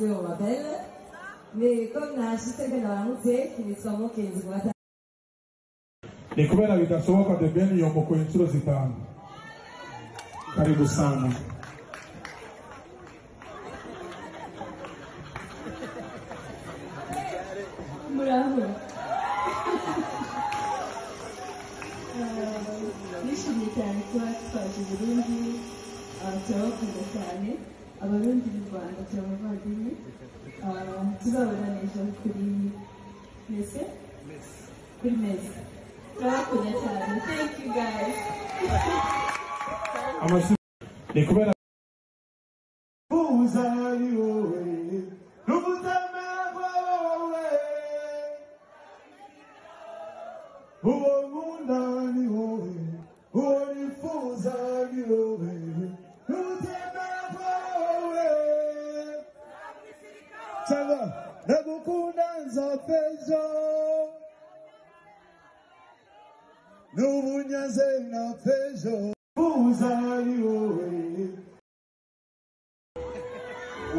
on m'appelle, mais comme na shitaka na mute kinisoma kenzi kwata ni kubera bidashoboka The Ben yomoko inshuro zitanu. Karibu sana. Muraho. Nishimiye cyane kuba twaje Burundi, turabakunda cyane, abarundi mu Rwanda turabavandimwe, tuzabonanisha kuri mese, kuri mese. Turabakunda cyane. Thank you guys. Ni kubera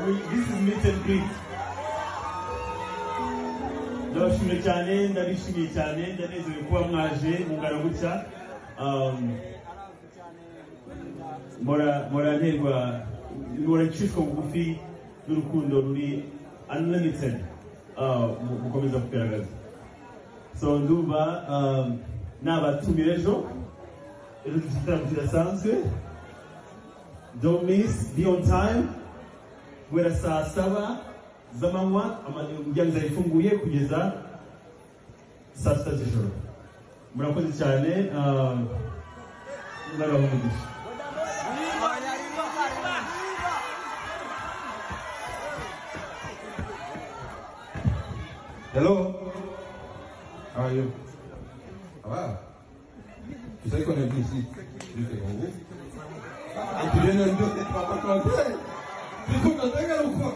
This is meet and greet. Ndabashimiye cyane, ndabishimiye cyane, ndanezerewe kuba mwaje mungana gutya. Moranterwa muracishwa bugufi n'urukundo ruri unlimited mukomeza kugaragaza. So ndumva nabatumira ejo igitaramo kirasanzwe. Don't miss, be on time. Guhera saa 7 z'amanywa imiryango ifunguye kugeza saa 6 z'ijoro. Murakoze cyane. Murabahumugisha. Hello. How are you? Wow. Tu sais qu'on est venu ici. Je fais bon goût. Et tu viens de nous dire que tu vas pas planter. Tu es content ou quoi?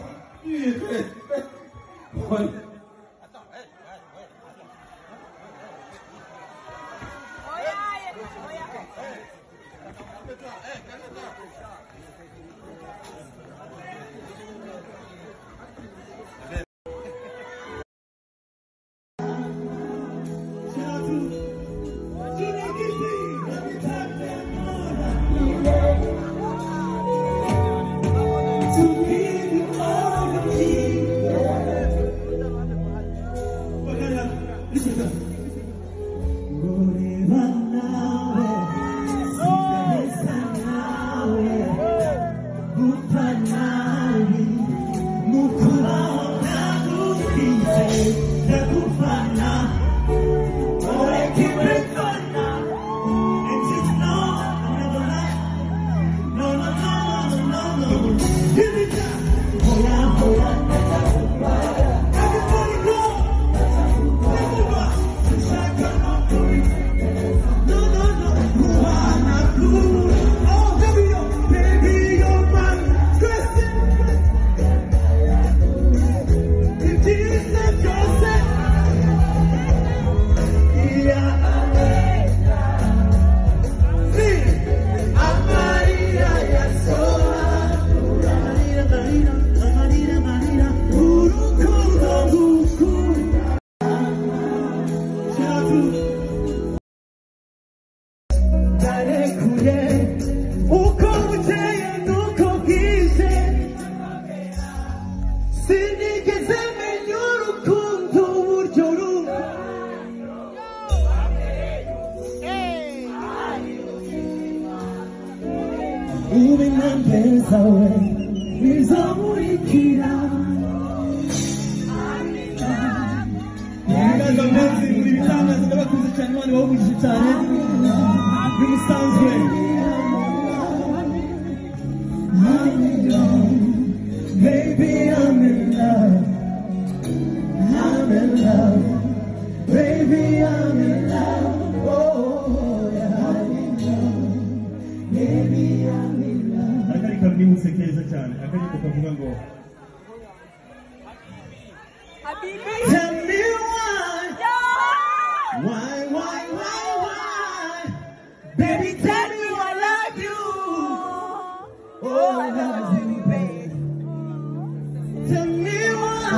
Tell tell me why?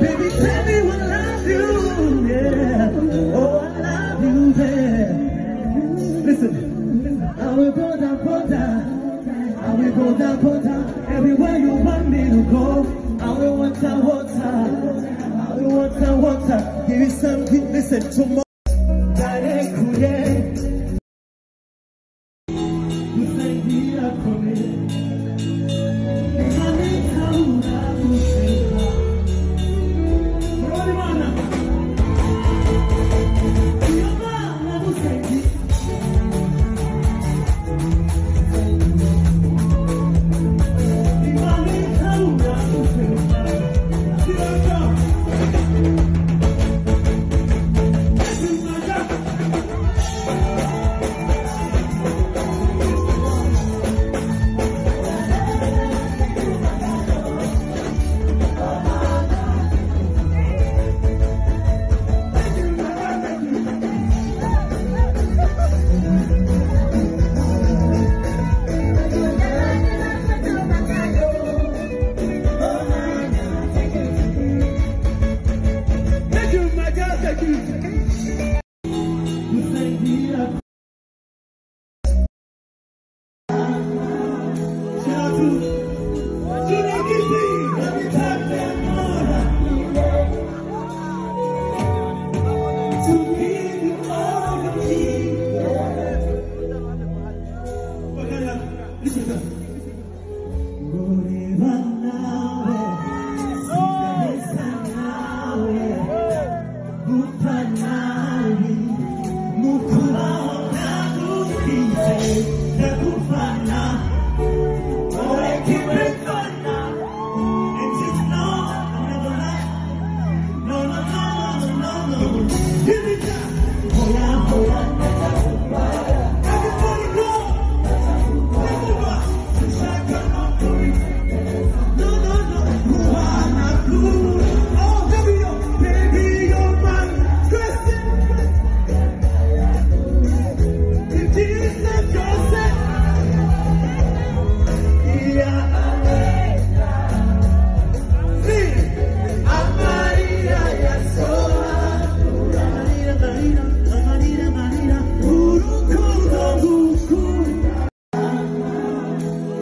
Baby, tell me what I do, yeah. Oh, I love you, yeah. Listen, I will go down, I will go down, everywhere you want me to go. I will water, I will water, give you something, listen, tomorrow.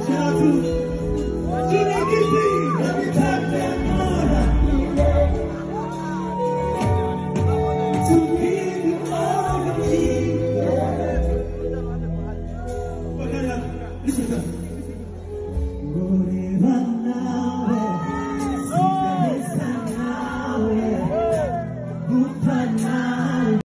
Shout out to